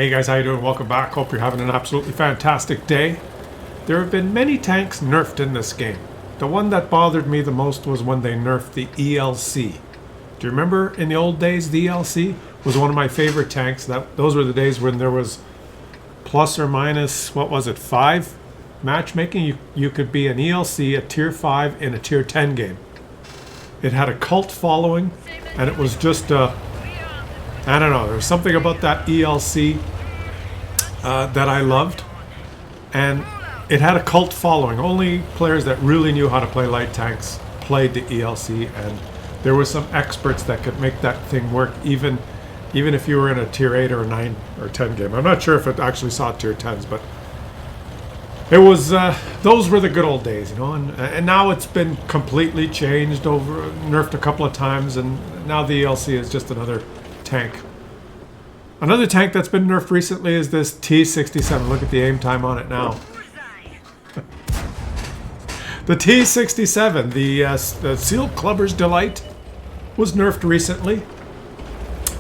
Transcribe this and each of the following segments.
Hey guys, how you doing? Welcome back. Hope you're having an absolutely fantastic day. There have been many tanks nerfed in this game. The one that bothered me the most was when they nerfed the ELC. Do you remember in the old days the ELC was one of my favorite tanks? Those were the days when there was plus or minus, what was it, 5 matchmaking? You could be an ELC, a tier 5 in a tier 10 game. It had a cult following and it was just I don't know, there was something about that ELC that I loved, and it had a cult following. Only players that really knew how to play light tanks played the ELC, and there were some experts that could make that thing work even if you were in a tier 8 or a 9 or 10 game. I'm not sure if it actually saw tier 10s, but it was those were the good old days, you know, and now it's been completely changed, nerfed a couple of times, and now the ELC is just another tank. Another tank that's been nerfed recently is this T67. Look at the aim time on it now. The T67, the Seal Clubber's Delight, was nerfed recently.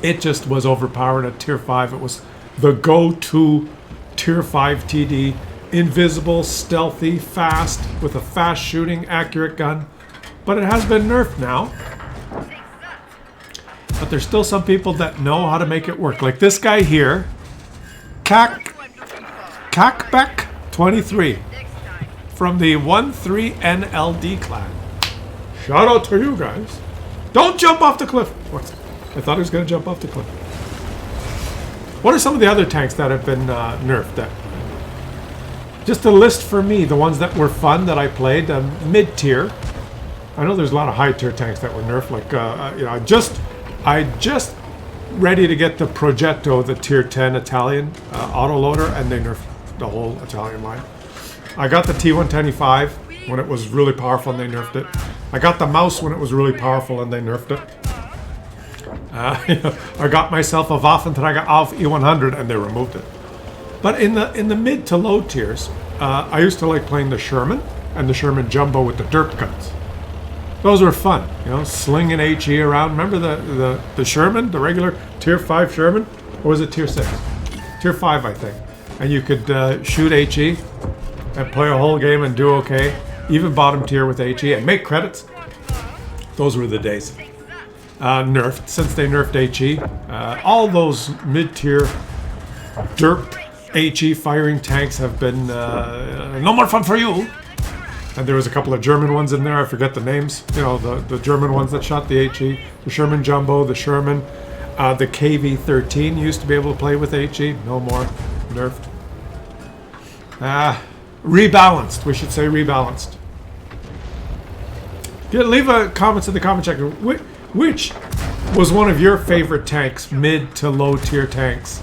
It just was overpowered at tier 5. It was the go-to tier 5 TD. Invisible, stealthy, fast, with a fast shooting, accurate gun. But it has been nerfed now. But there's still some people that know how to make it work. Like this guy here, Kakbek 23 from the 1-3 NLD clan. Shout out to you guys. Don't jump off the cliff. I thought he was going to jump off the cliff. What are some of the other tanks that have been nerfed? Just a list for me, the ones that were fun that I played, mid-tier. I know there's a lot of high-tier tanks that were nerfed. Like, you know, I just ready to get the Progetto, the tier 10 Italian autoloader, and they nerfed the whole Italian line. I got the T125 when it was really powerful and they nerfed it. I got the mouse when it was really powerful and they nerfed it. I got myself a Waffenträger auf E100 and they removed it. But in the mid to low tiers, I used to like playing the Sherman and the Sherman Jumbo with the derp guns. Those were fun, you know, slinging HE around. Remember the Sherman, the regular tier 5 Sherman? Or was it tier 6? Tier 5, I think. And you could shoot HE and play a whole game and do okay. Even bottom tier with HE and make credits. Those were the days. Nerfed, since they nerfed HE. All those mid-tier derp HE firing tanks have been no more fun for you. And there was a couple of German ones in there. I forget the names. You know, the German ones that shot the HE. The Sherman Jumbo, the Sherman. The KV-13 used to be able to play with HE. No more. Nerfed. Rebalanced. We should say rebalanced. Yeah, leave a comments in the comment section. Which was one of your favorite tanks, mid to low tier tanks,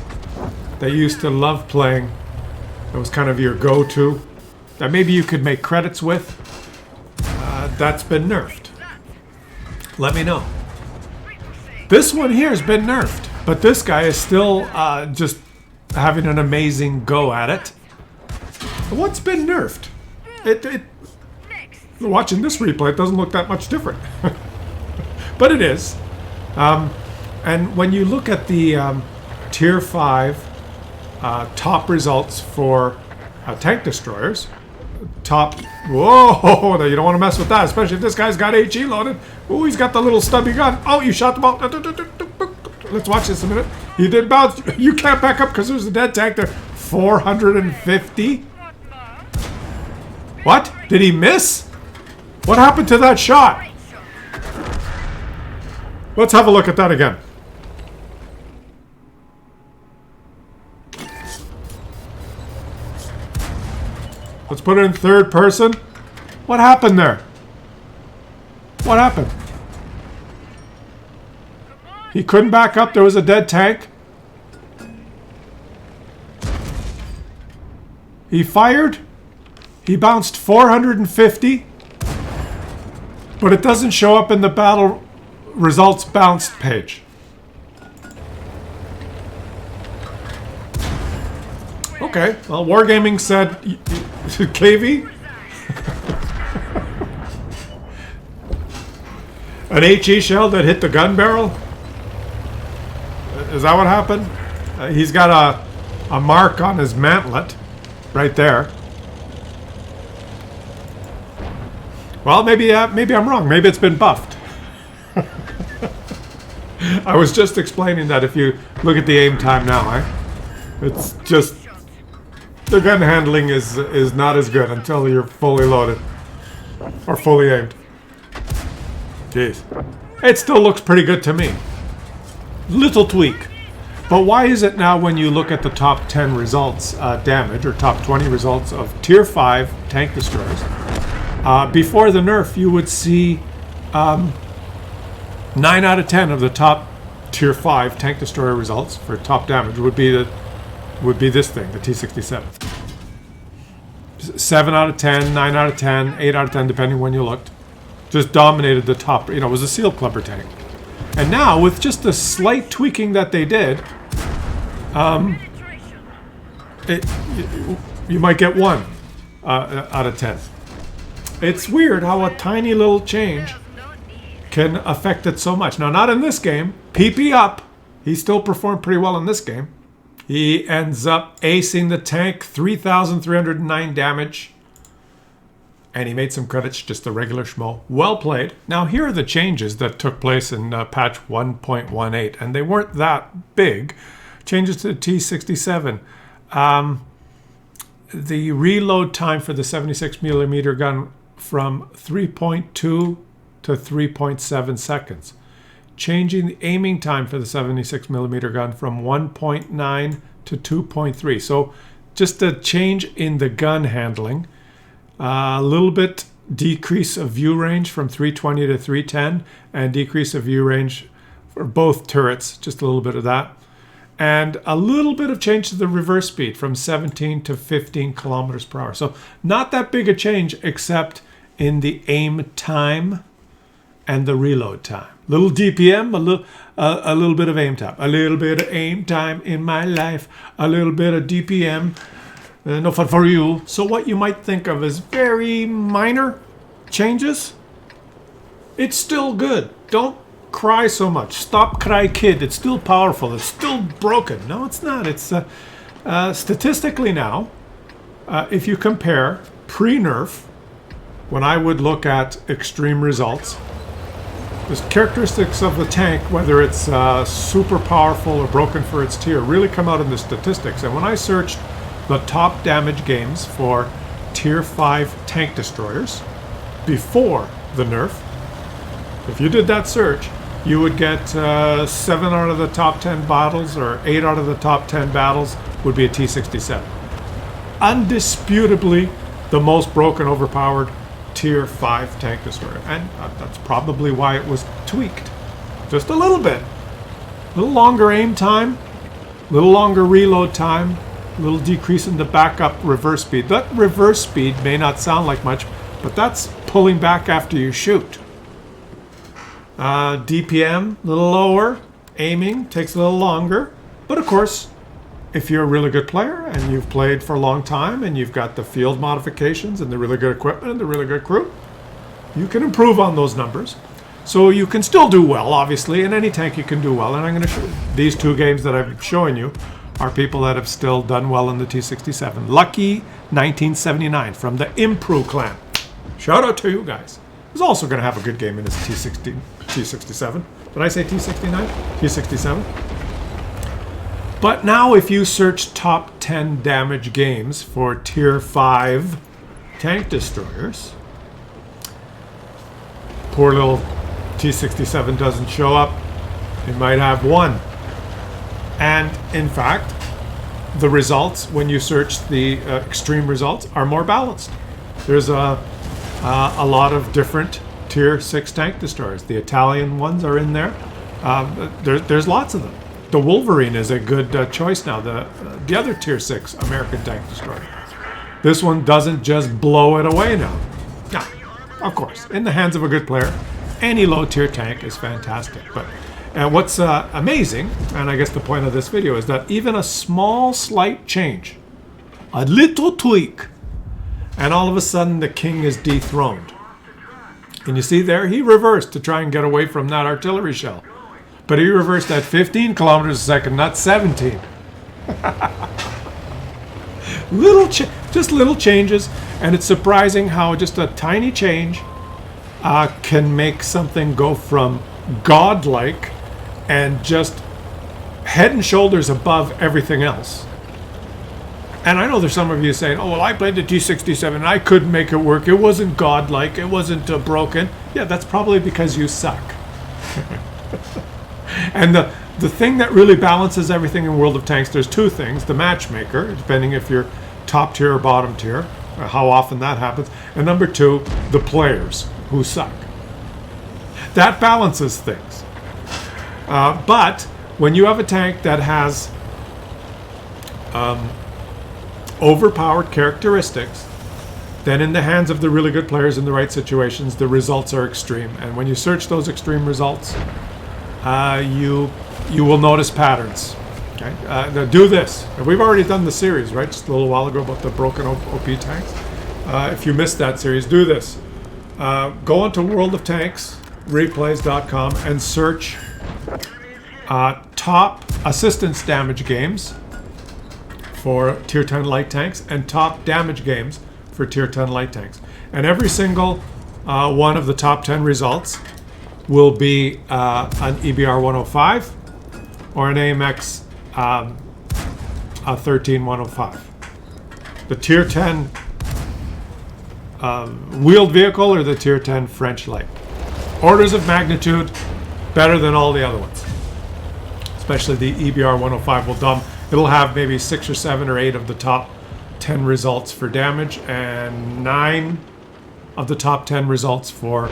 that you used to love playing? That was kind of your go-to, that maybe you could make credits with, that's been nerfed. Let me know. This one here has been nerfed, but this guy is still just having an amazing go at it. What's been nerfed? Watching this replay, it doesn't look that much different. But it is. And when you look at the tier 5 top results for tank destroyers, whoa, you don't want to mess with that, especially if this guy's got HE loaded. Oh, he's got the little stubby gun. Oh, you shot the ball. Let's watch this a minute. He did bounce. You can't back up because there's a dead tank there. 450? What? Did he miss? What happened to that shot? Let's have a look at that again. Let's put it in third person. What happened there? What happened? He couldn't back up. There was a dead tank. He fired. He bounced 450. But it doesn't show up in the battle results bounced page. Okay, well, Wargaming said KV. An HE shell that hit the gun barrel? Is that what happened? He's got a mark on his mantlet right there. Well, maybe I'm wrong. Maybe it's been buffed. I was just explaining that if you look at the aim time now, it's just the gun handling is not as good until you're fully loaded or fully aimed. Jeez. It still looks pretty good to me. Little tweak. But why is it now when you look at the top 10 results damage or top 20 results of tier 5 tank destroyers, before the nerf you would see 9 out of 10 of the top tier 5 tank destroyer results for top damage would be this thing, the T-67. 7 out of 10, 9 out of 10, 8 out of 10 depending when you looked. Just dominated the top, it was a seal clubber tank. And now with just the slight tweaking that they did, you might get 1 out of 10. It's weird how a tiny little change can affect it so much. Now, not in this game. PP up. He still performed pretty well in this game. He ends up acing the tank, 3,309 damage. And he made some credits, just a regular schmo. Well played. Now, here are the changes that took place in patch 1.18. And they weren't that big. Changes to the T-67. The reload time for the 76mm gun from 3.2 to 3.7 seconds. Changing the aiming time for the 76mm gun from 1.9 to 2.3. So just a change in the gun handling. A little bit decrease of view range from 320 to 310 and decrease of view range for both turrets. Just a little bit of that. And a little bit of change to the reverse speed from 17 to 15 kilometers per hour. So not that big a change except in the aim time and the reload time. Little DPM, a little bit of aim time. A little bit of aim time in my life. A little bit of DPM. No fun for you. So what you might think of as very minor changes, it's still good. Don't cry so much. Stop cry, kid. It's still powerful. It's still broken. No, it's not. It's statistically now, if you compare pre-nerf, when I would look at extreme results, the characteristics of the tank, whether it's super powerful or broken for its tier, really come out in the statistics. And when I searched the top damage games for tier 5 tank destroyers before the nerf, if you did that search, you would get 7 out of the top 10 battles or 8 out of the top 10 battles would be a T-67. Undisputably the most broken, overpowered tier 5 tank destroyer. And that's probably why it was tweaked. Just a little bit. A little longer aim time, a little longer reload time, a little decrease in the backup reverse speed. That reverse speed may not sound like much, but that's pulling back after you shoot. DPM, a little lower. Aiming takes a little longer. But of course, if you're a really good player and you've played for a long time and you've got the field modifications and the really good equipment and the really good crew, you can improve on those numbers. So you can still do well, obviously. In any tank you can do well. And I'm going to show you. These 2 games that I'm showing you are people that have still done well in the T-67. Lucky 1979 from the Impro clan. Shout out to you guys. He's also going to have a good game in his T-67. Did I say T-69? T-67. But now if you search top 10 damage games for tier 5 tank destroyers, poor little T-67 doesn't show up. It might have 1. And in fact, the results, when you search the extreme results, are more balanced. There's a lot of different tier 6 tank destroyers. The Italian ones are in there. There's lots of them. The Wolverine is a good choice now, the other tier 6 American tank destroyer. This one doesn't just blow it away now. Now, of course, in the hands of a good player, any low tier tank is fantastic. But what's amazing, and I guess the point of this video, is that even a small slight change, a little tweak, and all of a sudden the king is dethroned. And you see there, he reversed to try and get away from that artillery shell. But he reversed at 15 kilometers a second, not 17. just little changes, and it's surprising how just a tiny change can make something go from godlike and just head and shoulders above everything else. And I know there's some of you saying, oh, well, I played the T67 and I couldn't make it work. It wasn't godlike. It wasn't broken. Yeah, that's probably because you suck. And the thing that really balances everything in World of Tanks, there's two things. The matchmaker, depending if you're top tier or bottom tier, or how often that happens. And number two, the players who suck. That balances things. But when you have a tank that has overpowered characteristics, then in the hands of the really good players in the right situations, the results are extreme. And when you search those extreme results, you will notice patterns. Okay, now do this. And we've already done the series, right? Just a little while ago about the broken OP tanks. If you missed that series, do this. Go onto World of Tanks, replays.com, and search top assistance damage games for tier 10 light tanks and top damage games for tier 10 light tanks. And every single one of the top 10 results will be an EBR 105 or an AMX 13105. The tier 10 wheeled vehicle or the tier 10 French light. Orders of magnitude better than all the other ones. Especially the EBR 105 will dump. It'll have maybe 6 or 7 or 8 of the top 10 results for damage and 9 of the top 10 results for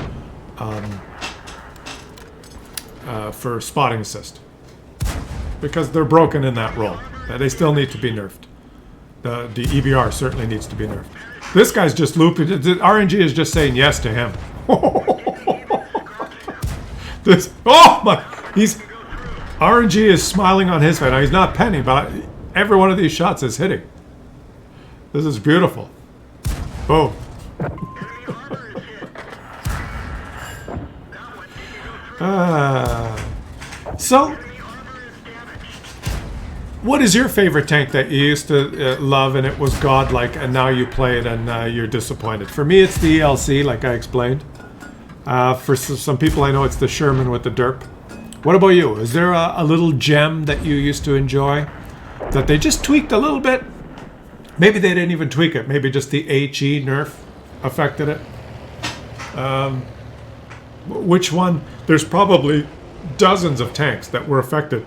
spotting assist. Because they're broken in that role. They still need to be nerfed. The EBR certainly needs to be nerfed. This guy's just looping. The RNG is just saying yes to him. RNG is smiling on his face. Now he's not penny, but every one of these shots is hitting. This is beautiful. Boom. So, what is your favorite tank that you used to love and it was godlike and now you play it and you're disappointed? For me, it's the ELC, like I explained. For some people, I know it's the Sherman with the derp. What about you? Is there a little gem that you used to enjoy that they just tweaked a little bit? Maybe they didn't even tweak it. Maybe just the HE nerf affected it. Which one? There's probably dozens of tanks that were affected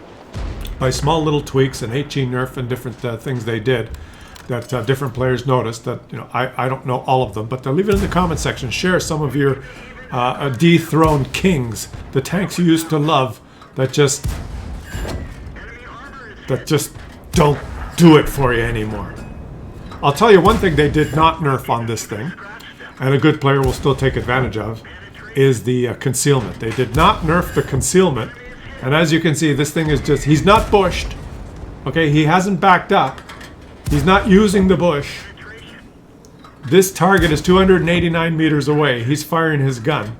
by small little tweaks and HE nerf and different things they did that different players noticed. That I don't know all of them, but leave it in the comment section. Share some of your dethroned kings, the tanks you used to love that just don't do it for you anymore. I'll tell you one thing they did not nerf on this thing, and a good player will still take advantage of, is the concealment. They did not nerf the concealment, and as you can see, this thing is just, he's not bushed. Okay, he hasn't backed up. He's not using the bush. This target is 289 meters away. He's firing his gun.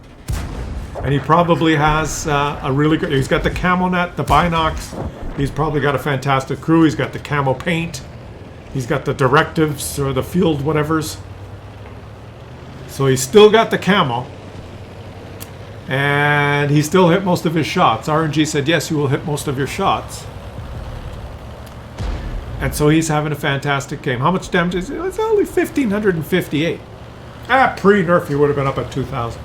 And he probably has a really good... He's got the camo net, the binocs. He's probably got a fantastic crew. He's got the camo paint. He's got the directives or the field whatevers. So he's still got the camo. And he still hit most of his shots. RNG said, yes, you will hit most of your shots. And so he's having a fantastic game. How much damage is it? It's only 1,558. Pre-nerf, he would have been up at 2,000.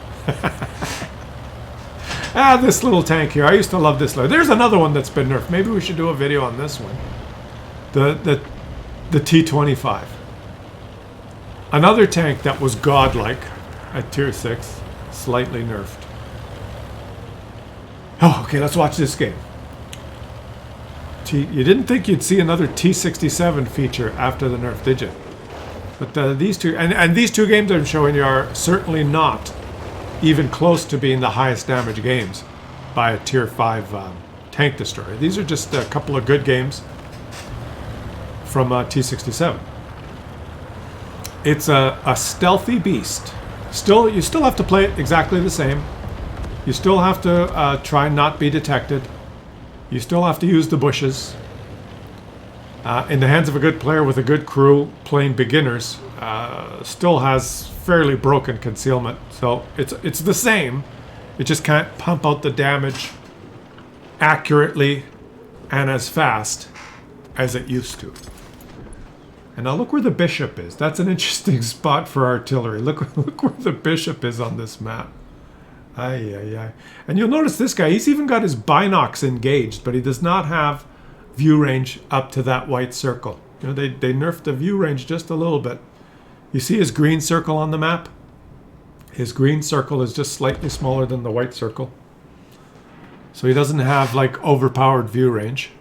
This little tank here. I used to love this. There's another one that's been nerfed. Maybe we should do a video on this one. The T25. Another tank that was godlike at tier 6. Slightly nerfed. Oh, okay, let's watch this game. You didn't think you'd see another T67 feature after the nerf, did you? But these two, and these two games I'm showing you are certainly not even close to being the highest damage games by a tier 5 tank destroyer. These are just a couple of good games from T67. It's a stealthy beast. You still have to play it exactly the same. You still have to try and not be detected. You still have to use the bushes. in the hands of a good player with a good crew playing beginners, still has fairly broken concealment. So it's the same. It just can't pump out the damage accurately and as fast as it used to. And now look where the bishop is. That's an interesting spot for artillery. Look where the bishop is on this map. Ay, ay, ay. And you'll notice this guy, he's even got his binocs engaged, but he does not have view range up to that white circle. You know, they nerfed the view range just a little bit. You see his green circle on the map? His green circle is just slightly smaller than the white circle. So he doesn't have like overpowered view range.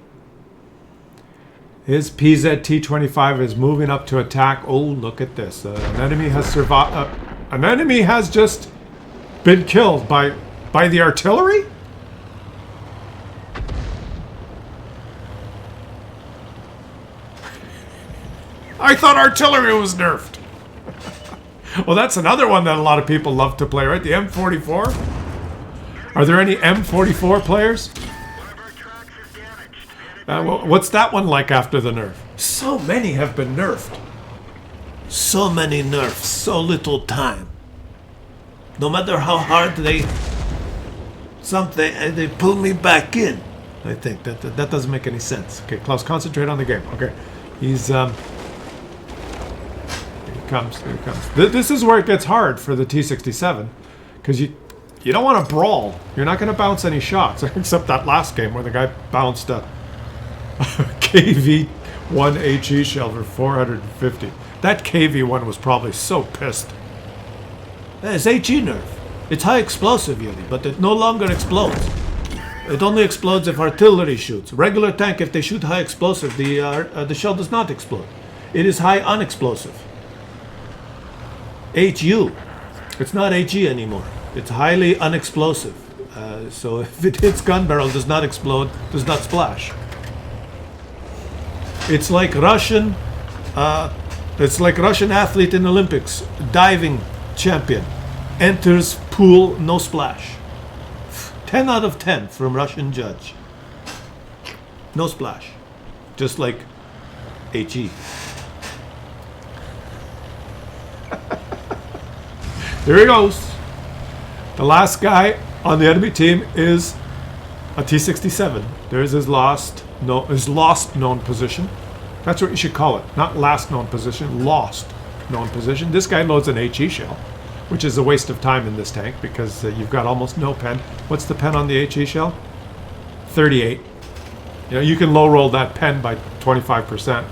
His PZ-T25 is moving up to attack. Oh, look at this. An enemy has survived. An enemy has just been killed by the artillery? I thought artillery was nerfed. Well, that's another one that a lot of people love to play, right? The M44? Are there any M44 players? What's that one like after the nerf? So many have been nerfed. So many nerfs, so little time. No matter how hard they pull me back in. I think that doesn't make any sense. Okay, Claus, concentrate on the game. Okay, he's here he comes. This is where it gets hard for the T67, because you don't want to brawl. You're not going to bounce any shots, except that last game where the guy bounced a KV-1 HE shell for 450. That KV-1 was probably so pissed. It's HE nerf. It's high explosive unit, but it no longer explodes. It only explodes if artillery shoots. Regular tank, if they shoot high explosive, the shell does not explode. It is high unexplosive. HU. It's not HE anymore. It's highly unexplosive. So if it hits gun barrel, does not explode, does not splash. It's like Russian athlete in Olympics, diving champion, enters pool, no splash. 10 out of 10 from Russian judge. No splash. Just like HE. Here he goes. The last guy on the enemy team is a T-67. There's his lost known position. That's what you should call it. Not last known position, lost known position. This guy loads an HE shell, which is a waste of time in this tank because you've got almost no pen. What's the pen on the HE shell? 38. You know, you can low roll that pen by 25%.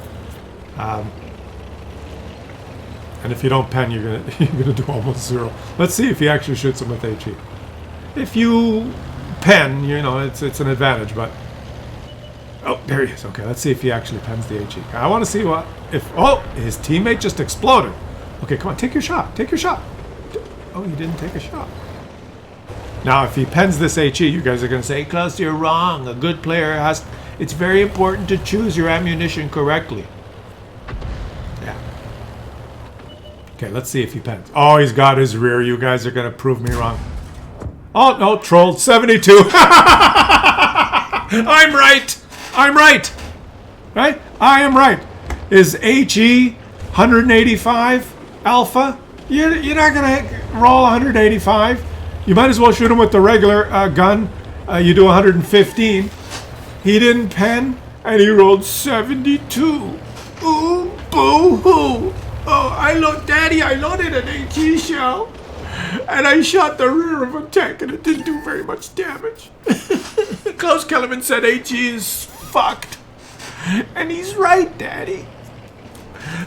And if you don't pen, you're gonna do almost zero. Let's see if he actually shoots him with HE. If you pen, you know, it's an advantage, but oh, there he is. Okay, let's see if he actually pens the HE. I want to see his teammate just exploded. Okay, come on, take your shot. Take your shot. Oh, he didn't take a shot. Now, if he pens this HE, you guys are going to say, Claus, you're wrong. A good player it's very important to choose your ammunition correctly. Yeah. Okay, let's see if he pens. Oh, he's got his rear. You guys are going to prove me wrong. Oh, no, trolled. 72. I'm right. I'm right. Right? I am right. Is HE 185 alpha? You're not going to roll 185. You might as well shoot him with the regular gun. You do 115. He didn't pen, and he rolled 72. Ooh, boo-hoo. Oh, I loaded an HE shell, and I shot the rear of a tank, and it didn't do very much damage. Klaus Kellerman said HE is fucked. And he's right, Daddy.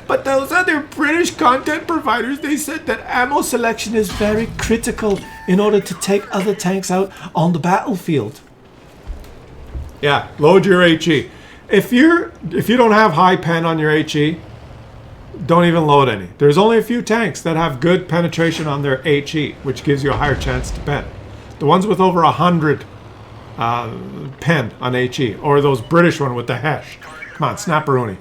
But those other British content providers, they said that ammo selection is very critical in order to take other tanks out on the battlefield. Yeah, load your HE. If you don't have high pen on your HE, don't even load any. There's only a few tanks that have good penetration on their HE, which gives you a higher chance to pen. The ones with over 100 pen on HE, or those British one with the hash. Come on, snapperoonie.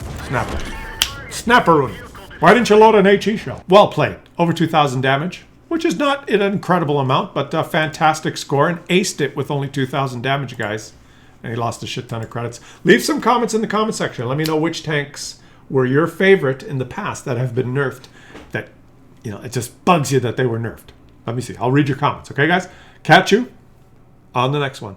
Snapperoonie. Why didn't you load an HE shell? Well played. Over 2,000 damage, which is not an incredible amount, but a fantastic score, and aced it with only 2,000 damage, guys. and he lost a shit ton of credits. Leave some comments in the comment section. Let me know which tanks were your favorite in the past that have been nerfed, that, you know, it just bugs you that they were nerfed. Let me see. I'll read your comments. Okay, guys? Catch you on the next one.